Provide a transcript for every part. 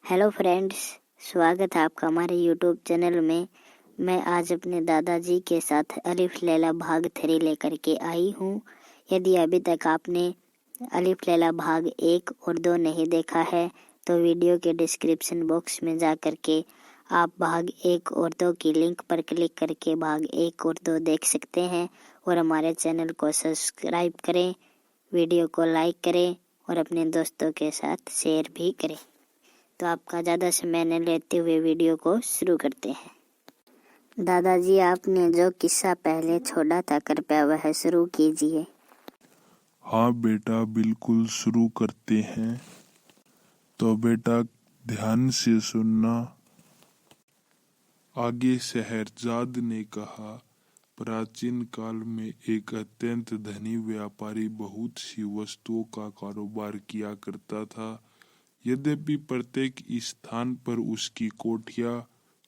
Hello friends, स्वागत है आपका हमारे यूट्यूब चैनल में। मैं आज अपने दादाजी के साथ अलिफ लैला भाग 3 लेकर के आई हूँ। यदि अभी तक आपने अलिफ लैला भाग 1 और 2 नहीं देखा है तो वीडियो के डिस्क्रिप्शन बॉक्स में जा कर के आप भाग 1 और 2 की लिंक पर क्लिक करके भाग 1 और 2 देख सकते हैं। और हमारे चैनल को सब्सक्राइब करें, वीडियो को लाइक करें और अपने दोस्तों के साथ शेयर भी करें। तो आपका ज़्यादा समय न लेते हुए वीडियो को शुरू करते हैं। दादाजी, आपने जो किस्सा पहले छोड़ा था कृपया वह शुरू कीजिए। हाँ बेटा, बिल्कुल शुरू करते हैं। तो बेटा ध्यान से सुनना। आगे शहरजाद ने कहा, प्राचीन काल में एक अत्यंत धनी व्यापारी बहुत सी वस्तुओं का कारोबार किया करता था। यद्यपि प्रत्येक स्थान पर उसकी कोठियां,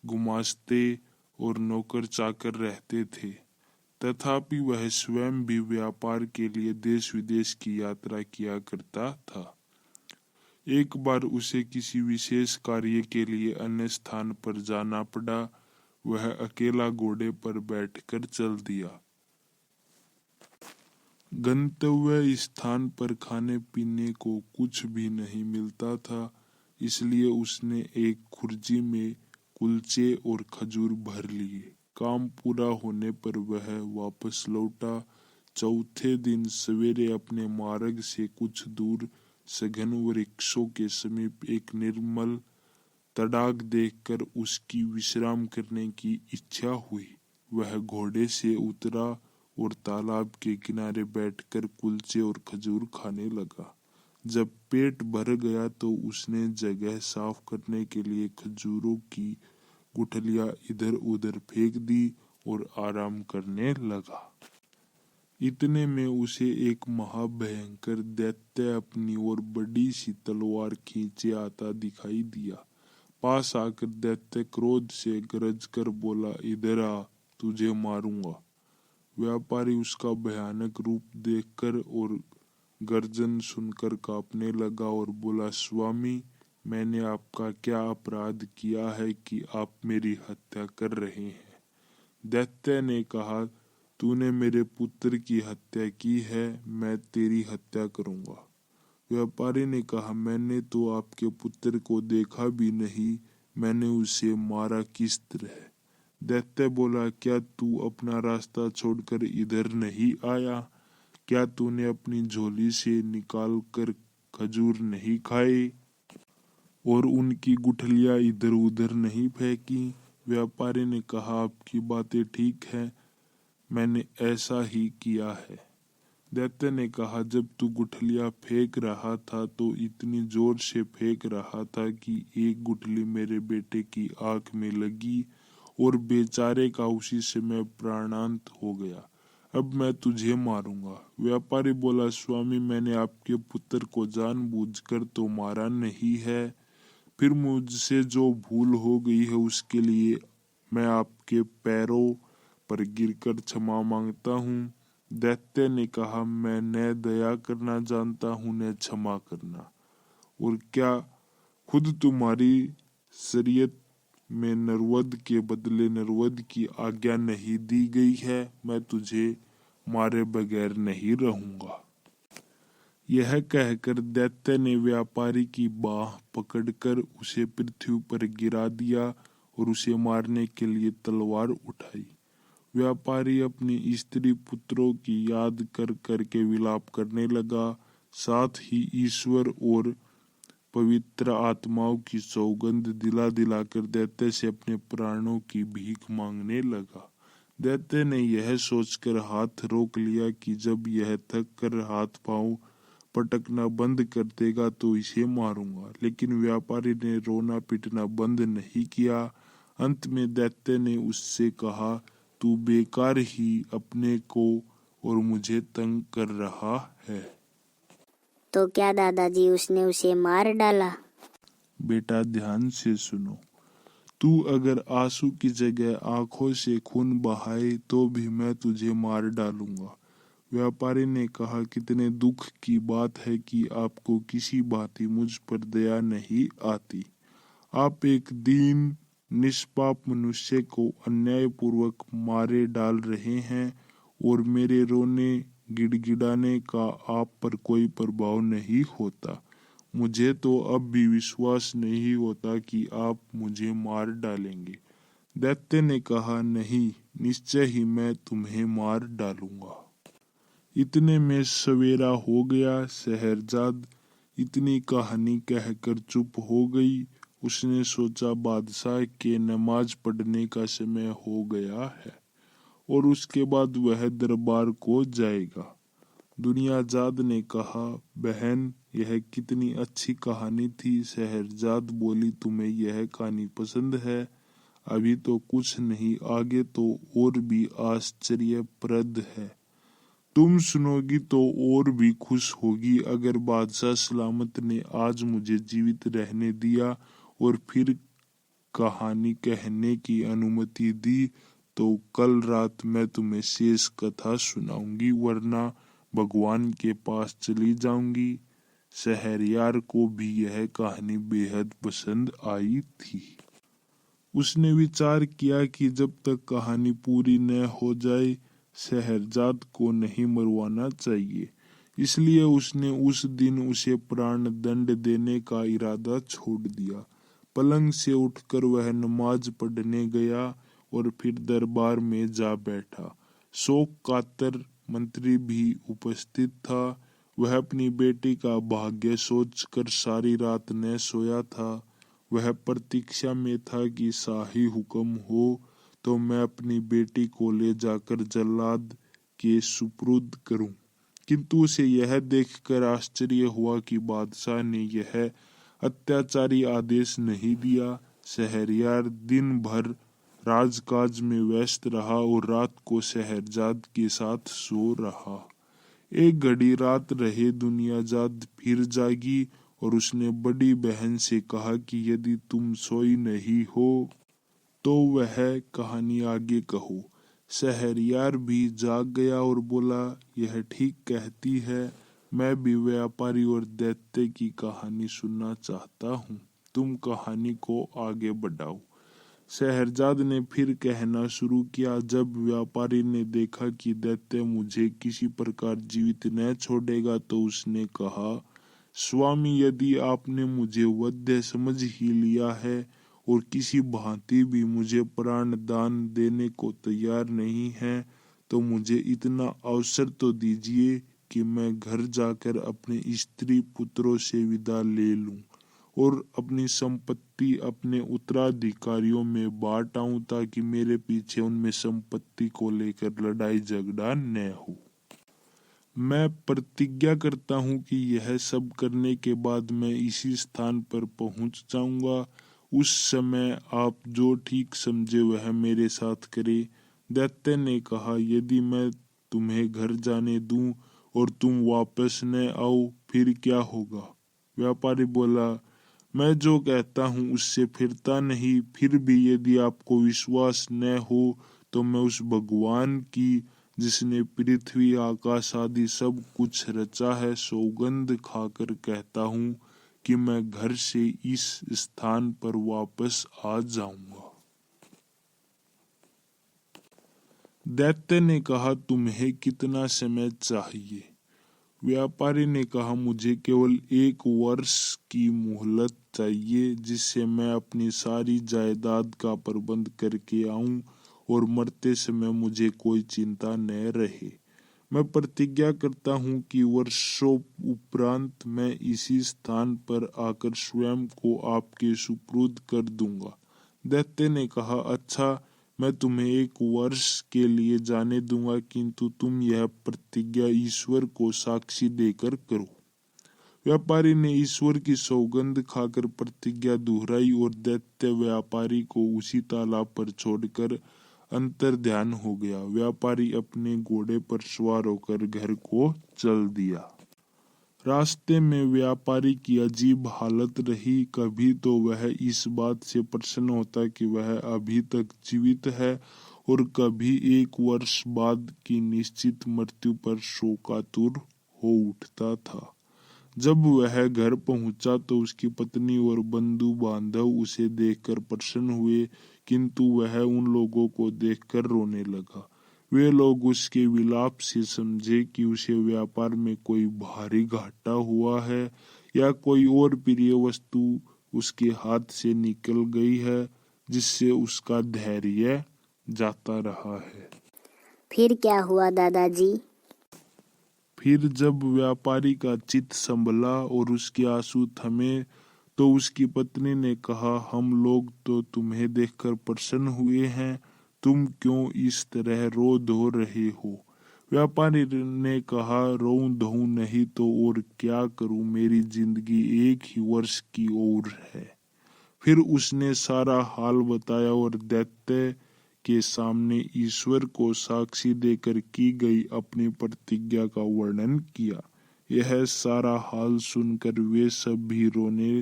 गुमास्ते और नौकर चाकर रहते थे, तथापि वह स्वयं भी व्यापार के लिए देश विदेश की यात्रा किया करता था। एक बार उसे किसी विशेष कार्य के लिए अन्य स्थान पर जाना पड़ा। वह अकेला घोड़े पर बैठकर चल दिया। गंतव्य स्थान पर खाने पीने को कुछ भी नहीं मिलता था, इसलिए उसने एक खुर्जी में कुलचे और खजूर भर लिए। काम पूरा होने पर वह वापस लौटा। चौथे दिन सवेरे अपने मार्ग से कुछ दूर सघन वृक्षों के समीप एक निर्मल तड़ाग देखकर उसकी विश्राम करने की इच्छा हुई। वह घोड़े से उतरा और तालाब के किनारे बैठकर कुलचे और खजूर खाने लगा। जब पेट भर गया तो उसने जगह साफ करने के लिए खजूरों की गुठलियां इधर उधर फेंक दी और आराम करने लगा। इतने में उसे एक महाभयंकर दैत्य अपनी ओर बड़ी सी तलवार खींचे आता दिखाई दिया। पास आकर दैत्य क्रोध से गरज कर बोला, इधर आ, तुझे मारूंगा। व्यापारी उसका भयानक रूप देखकर और गर्जन सुनकर कांपने लगा और बोला, स्वामी, मैंने आपका क्या अपराध किया है कि आप मेरी हत्या कर रहे हैं? दैत्य ने कहा, तूने मेरे पुत्र की हत्या की है, मैं तेरी हत्या करूंगा। व्यापारी ने कहा, मैंने तो आपके पुत्र को देखा भी नहीं, मैंने उसे मारा किस तरह? दैत्य बोला, क्या तू अपना रास्ता छोड़कर इधर नहीं आया? क्या तूने अपनी झोली से निकाल कर खजूर नहीं खाए और उनकी गुठलियां इधर उधर नहीं फेंकी? व्यापारी ने कहा, आपकी बातें ठीक है, मैंने ऐसा ही किया है। दैत्य ने कहा, जब तू गुठलियां फेंक रहा था तो इतनी जोर से फेंक रहा था कि एक गुठली मेरे बेटे की आंख में लगी और बेचारे का उसी समय प्राणांत हो गया। अब मैं तुझे मारूंगा। व्यापारी बोला, स्वामी, मैंने आपके पुत्र को जानबूझकर तो मारा नहीं है, फिर मुझसे जो भूल हो गई है उसके लिए मैं आपके पैरों पर गिरकर क्षमा मांगता हूँ। दैत्य ने कहा, मैं न दया करना जानता हूँ न क्षमा करना। और क्या खुद तुम्हारी शरीयत में नरवध के बदले नरवध की आज्ञा नहीं दी गई है? मैं तुझे मारे बगैर नहीं रहूंगा। यह कहकर दैत्य ने व्यापारी की बाह पकड़कर उसे पृथ्वी पर गिरा दिया और उसे मारने के लिए तलवार उठाई। व्यापारी अपनी स्त्री पुत्रों की याद कर करके विलाप करने लगा, साथ ही ईश्वर और पवित्र आत्माओं की सौगंध दिला दिला कर दैत्य से अपने प्राणों की भीख मांगने लगा। दैत्य ने यह सोचकर हाथ रोक लिया कि जब यह थक कर हाथ पांव पटकना बंद कर देगा तो इसे मारूंगा, लेकिन व्यापारी ने रोना पीटना बंद नहीं किया। अंत में दैत्य ने उससे कहा, तू बेकार ही अपने को और मुझे तंग कर रहा है। तो क्या दादाजी उसने उसे मार डाला? बेटा ध्यान से सुनो। तू अगर आंसू की जगह आंखों से खून बहाए तो भी मैं तुझे मार डालूंगा। व्यापारी ने कहा, कितने दुख की बात है कि आपको किसी भांति मुझ पर दया नहीं आती। आप एक दीन निष्पाप मनुष्य को अन्यायपूर्वक मारे डाल रहे हैं और मेरे रोने गिड़गिड़ाने का आप पर कोई प्रभाव नहीं होता। मुझे तो अब भी विश्वास नहीं होता कि आप मुझे मार डालेंगे। दैत्य ने कहा, नहीं, निश्चय ही मैं तुम्हें मार डालूंगा। इतने में सवेरा हो गया। शहरजाद इतनी कहानी कहकर चुप हो गई। उसने सोचा बादशाह के नमाज पढ़ने का समय हो गया है और उसके बाद वह दरबार को जाएगा। दुनियाजाद ने कहा, बहन, यह कितनी अच्छी कहानी थी। शहरजाद बोली, तुम्हें यह कहानी पसंद है? अभी तो कुछ नहीं, आगे तो और भी आश्चर्यप्रद है। तुम सुनोगी तो और भी खुश होगी। अगर बादशाह सलामत ने आज मुझे जीवित रहने दिया और फिर कहानी कहने की अनुमति दी तो कल रात मैं तुम्हें शेष कथा सुनाऊंगी, वरना भगवान के पास चली जाऊंगी। शहरयार को भी यह कहानी बेहद पसंद आई थी। उसने विचार किया कि जब तक कहानी पूरी न हो जाए शहरजाद को नहीं मरवाना चाहिए। इसलिए उसने उस दिन उसे प्राण दंड देने का इरादा छोड़ दिया। पलंग से उठकर वह नमाज पढ़ने गया और फिर दरबार में जा बैठा। शोक कातर मंत्री भी उपस्थित था। वह अपनी बेटी का भाग्य सोचकर सारी रात न सोया था। वह प्रतीक्षा में था कि शाही हुक्म हो तो मैं अपनी बेटी को ले जाकर जल्लाद के सुपुर्द करूं। किंतु उसे यह देखकर आश्चर्य हुआ कि बादशाह ने यह अत्याचारी आदेश नहीं दिया। शहरयार दिन भर राजकाज में व्यस्त रहा और रात को शहरजाद के साथ सो रहा। एक घड़ी रात रहे दुनियाजाद फिर जागी और उसने बड़ी बहन से कहा कि यदि तुम सोई नहीं हो तो वह कहानी आगे कहो। शहरयार भी जाग गया और बोला, यह ठीक कहती है, मैं भी व्यापारी और दैत्य की कहानी सुनना चाहता हूँ। तुम कहानी को आगे बढ़ाओ। शहरजाद ने फिर कहना शुरू किया। जब व्यापारी ने देखा कि दैत्य मुझे किसी प्रकार जीवित न छोड़ेगा तो उसने कहा, स्वामी, यदि आपने मुझे वध्य समझ ही लिया है और किसी भांति भी मुझे प्राण दान देने को तैयार नहीं है तो मुझे इतना अवसर तो दीजिए कि मैं घर जाकर अपने स्त्री पुत्रों से विदा ले लूं और अपनी संपत्ति अपने उत्तराधिकारियों में बांट आऊं ताकि मेरे पीछे उनमें संपत्ति को लेकर लड़ाई झगड़ा न हो। मैं प्रतिज्ञा करता हूँ कि यह सब करने के बाद मैं इसी स्थान पर पहुँच जाऊंगा। उस समय आप जो ठीक समझे वह मेरे साथ करे। दैत्य ने कहा, यदि मैं तुम्हें घर जाने दूं और तुम वापस न आओ फिर क्या होगा? व्यापारी बोला, मैं जो कहता हूँ उससे फिरता नहीं। फिर भी यदि आपको विश्वास न हो तो मैं उस भगवान की जिसने पृथ्वी आकाश आदि सब कुछ रचा है सौगंध खाकर कहता हूँ कि मैं घर से इस स्थान पर वापस आ जाऊंगा। दैत्य ने कहा, तुम्हें कितना समय चाहिए? व्यापारी ने कहा, मुझे केवल 1 वर्ष की मोहलत चाहिए जिससे मैं अपनी सारी जायदाद का प्रबंध करके आऊं और मरते समय मुझे कोई चिंता न रहे। मैं प्रतिज्ञा करता हूँ कि वर्षों उपरांत मैं इसी स्थान पर आकर स्वयं को आपके सुपुर्द कर दूंगा। दैत्य ने कहा, अच्छा, मैं तुम्हें 1 वर्ष के लिए जाने दूंगा, किंतु तुम यह प्रतिज्ञा ईश्वर को साक्षी देकर करो। व्यापारी ने ईश्वर की सौगंध खाकर प्रतिज्ञा दोहराई और दैत्य व्यापारी को उसी तालाब पर छोड़कर अंतर ध्यान हो गया। व्यापारी अपने घोड़े पर सवार होकर घर को चल दिया। रास्ते में व्यापारी की अजीब हालत रही। कभी तो वह इस बात से प्रसन्न होता कि वह अभी तक जीवित है और कभी 1 वर्ष बाद की निश्चित मृत्यु पर शोकातुर हो उठता था। जब वह घर पहुंचा तो उसकी पत्नी और बंधु बांधव उसे देखकर प्रसन्न हुए, किंतु वह उन लोगों को देखकर रोने लगा। वे लोग उसके विलाप से समझे कि उसे व्यापार में कोई भारी घाटा हुआ है या कोई और प्रिय वस्तु उसके हाथ से निकल गई है, जिससे उसका धैर्य जाता रहा है। फिर क्या हुआ दादाजी? फिर जब व्यापारी का चित्त संभला और उसके आंसू थमे, तो उसकी पत्नी ने कहा, हम लोग तो तुम्हें देखकर प्रसन्न हुए हैं, तुम क्यों इस तरह रो धो रहे हो? व्यापारी ने कहा, रोऊं धोऊं नहीं तो और क्या करूं, मेरी जिंदगी 1 ही वर्ष की और है। फिर उसने सारा हाल बताया और दैत्य के सामने ईश्वर को साक्षी देकर की गई अपनी प्रतिज्ञा का वर्णन किया। यह सारा हाल सुनकर वे सब भी रोने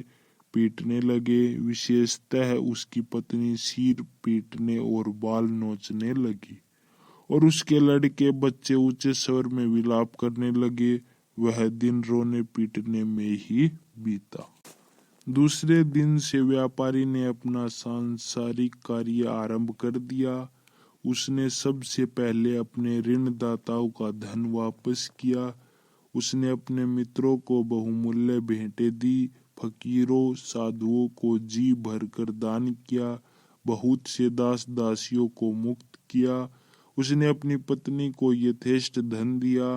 पीटने लगे, विशेषतः उसकी पत्नी सिर पीटने और बाल नोचने लगी और उसके लड़के बच्चे ऊंचे स्वर में विलाप करने लगे। वह दिन रोने पीटने में ही बीता। दूसरे दिन से व्यापारी ने अपना सांसारिक कार्य आरंभ कर दिया। उसने सबसे पहले अपने ऋणदाताओं का धन वापस किया। उसने अपने मित्रों को बहुमूल्य भेंटें दी, फकीरों साधुओं को जी भरकर दान किया, बहुत से दास दासियों को मुक्त किया। उसने अपनी पत्नी को यथेष्ट धन दिया,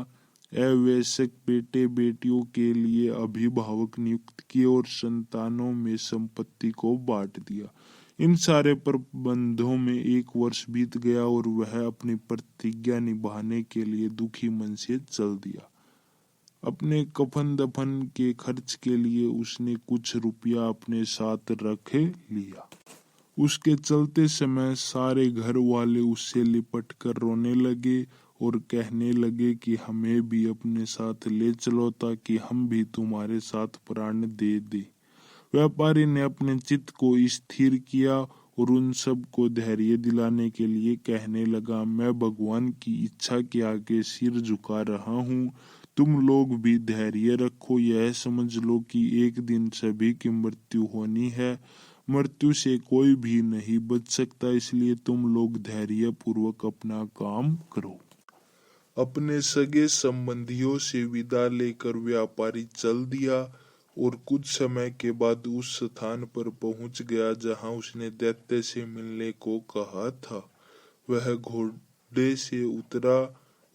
अवश्यक बेटे बेटियों के लिए अभिभावक नियुक्त किए और संतानों में संपत्ति को बांट दिया। इन सारे प्रबंधों में 1 वर्ष बीत गया और वह अपनी प्रतिज्ञा निभाने के लिए दुखी मन से चल दिया। अपने कफन दफन के खर्च के लिए उसने कुछ रुपया अपने साथ रख लिया। उसके चलते समय सारे घर वाले उससे लिपट कर रोने लगे और कहने लगे कि हमें भी अपने साथ ले चलो ताकि हम भी तुम्हारे साथ प्राण दे दे। व्यापारी ने अपने चित्त को स्थिर किया और उन सब को धैर्य दिलाने के लिए कहने लगा, मैं भगवान की इच्छा के आगे सिर झुका रहा हूँ, तुम लोग भी धैर्य रखो। यह समझ लो कि एक दिन सभी की मृत्यु होनी है, मृत्यु से कोई भी नहीं बच सकता, इसलिए तुम लोग धैर्य पूर्वक अपना काम करो। अपने सगे संबंधियों से विदा लेकर व्यापारी चल दिया और कुछ समय के बाद उस स्थान पर पहुंच गया जहां उसने दैत्य से मिलने को कहा था। वह घोड़े से उतरा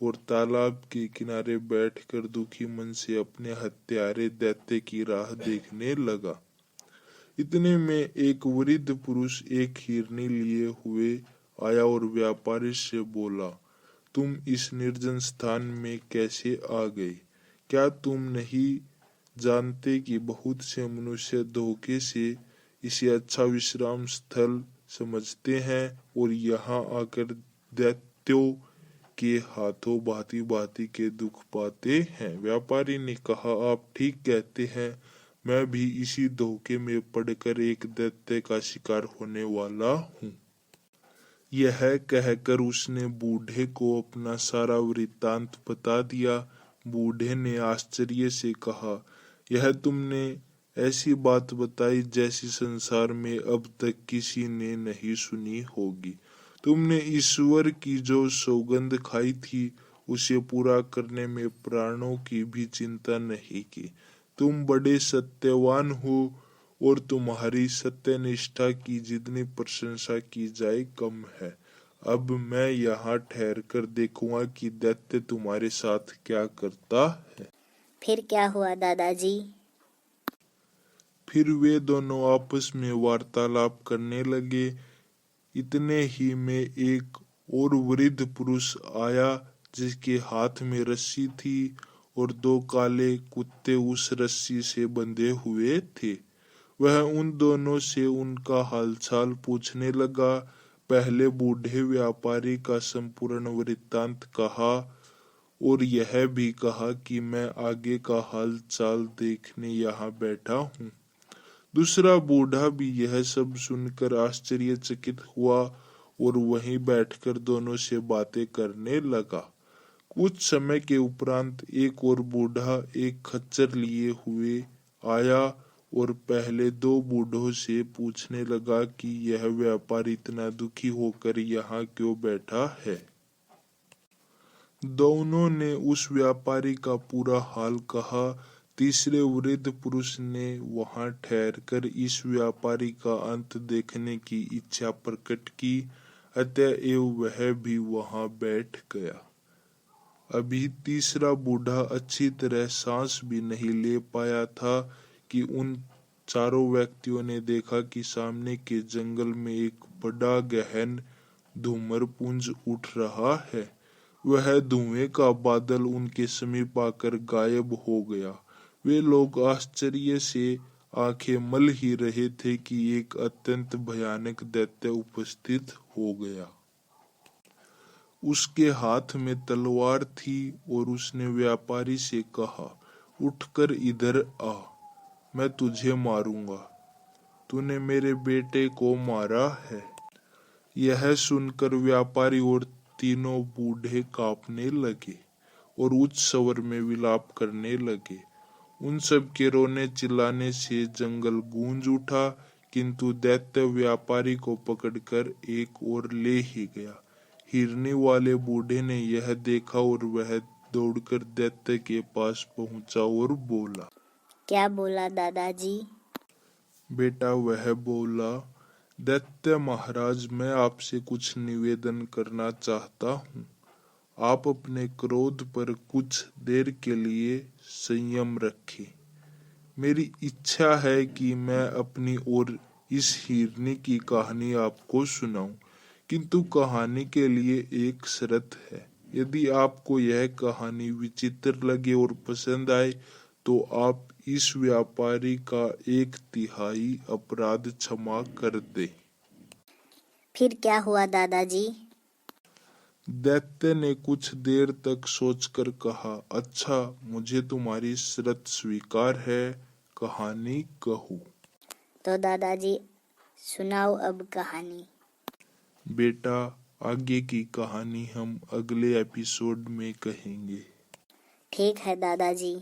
और तालाब के किनारे बैठकर दुखी मन से अपने हत्यारे दैत्य की राह देखने लगा। इतने में एक वृद्ध पुरुष एक हिरनी लिए हुए आया और व्यापारी से बोला, तुम इस निर्जन स्थान में कैसे आ गए? क्या तुम नहीं जानते कि बहुत से मनुष्य धोखे से इसे अच्छा विश्राम स्थल समझते हैं और यहाँ आकर दैत्यों के हाथों भांति भांति के दुख पाते हैं? व्यापारी ने कहा, आप ठीक कहते हैं, मैं भी इसी धोखे में पड़कर एक दैत्य का शिकार होने वाला हूँ। यह कहकर उसने बूढ़े को अपना सारा वृत्तांत बता दिया। बूढ़े ने आश्चर्य से कहा, यह तुमने ऐसी बात बताई जैसी संसार में अब तक किसी ने नहीं सुनी होगी। तुमने ईश्वर की जो सौगंध खाई थी उसे पूरा करने में प्राणों की भी चिंता नहीं की। तुम बड़े सत्यवान हो और तुम्हारी सत्यनिष्ठा की जितनी प्रशंसा की जाए कम है। अब मैं यहाँ ठहर कर देखूंगा कि दैत्य तुम्हारे साथ क्या करता है। फिर क्या हुआ दादाजी? फिर वे दोनों आपस में वार्तालाप करने लगे। इतने ही में एक और वृद्ध पुरुष आया जिसके हाथ में रस्सी थी और 2 काले कुत्ते उस रस्सी से बंधे हुए थे। वह उन दोनों से उनका हालचाल पूछने लगा। पहले बूढ़े व्यापारी का संपूर्ण वृत्तांत कहा और यह भी कहा कि मैं आगे का हाल चाल देखने यहाँ बैठा हूँ। दूसरा बूढ़ा भी यह सब सुनकर आश्चर्यचकित हुआ और वहीं बैठकर दोनों से बातें करने लगा। कुछ समय के उपरांत एक और बूढ़ा एक खच्चर लिए हुए आया और पहले दो बूढ़ों से पूछने लगा कि यह व्यापारी इतना दुखी होकर यहाँ क्यों बैठा है। दोनों ने उस व्यापारी का पूरा हाल कहा। तीसरे वृद्ध पुरुष ने वहां ठहरकर इस व्यापारी का अंत देखने की इच्छा प्रकट की, अतएव वह भी वहां बैठ गया। अभी तीसरा बूढ़ा अच्छी तरह सांस भी नहीं ले पाया था कि उन चारों व्यक्तियों ने देखा कि सामने के जंगल में एक बड़ा गहन धूम्रपुंज उठ रहा है। वह धुएं का बादल उनके समीप आकर गायब हो गया। वे लोग आश्चर्य से आंखें मल ही रहे थे कि एक अत्यंत भयानक दैत्य उपस्थित हो गया। उसके हाथ में तलवार थी और उसने व्यापारी से कहा, उठकर इधर आ, मैं तुझे मारूंगा। तूने मेरे बेटे को मारा है। यह सुनकर व्यापारी और तीनों बूढ़े कांपने लगे और उच्च स्वर में विलाप करने लगे। उन सब के रोने चिल्लाने से जंगल गूंज उठा, किंतु दैत्य व्यापारी को पकड़कर एक ओर ले ही गया। हिरनी वाले बूढ़े ने यह देखा और वह दौड़कर दैत्य के पास पहुंचा और बोला। क्या बोला दादाजी? बेटा वह बोला, दैत्य महाराज, मैं आपसे कुछ निवेदन करना चाहता हूँ। आप अपने क्रोध पर कुछ देर के लिए संयम रखें। मेरी इच्छा है कि मैं अपनी और इस हिरनी की कहानी आपको सुनाऊं, किंतु कहानी के लिए एक शर्त है। यदि आपको यह कहानी विचित्र लगे और पसंद आए तो आप इस व्यापारी का 1/3 अपराध क्षमा कर दे। फिर क्या हुआ दादाजी? दैत्य ने कुछ देर तक सोचकर कहा, अच्छा, मुझे तुम्हारी शर्त स्वीकार है, कहानी कहूँ। तो दादाजी सुनाओ अब कहानी। बेटा, आगे की कहानी हम अगले एपिसोड में कहेंगे। ठीक है दादाजी।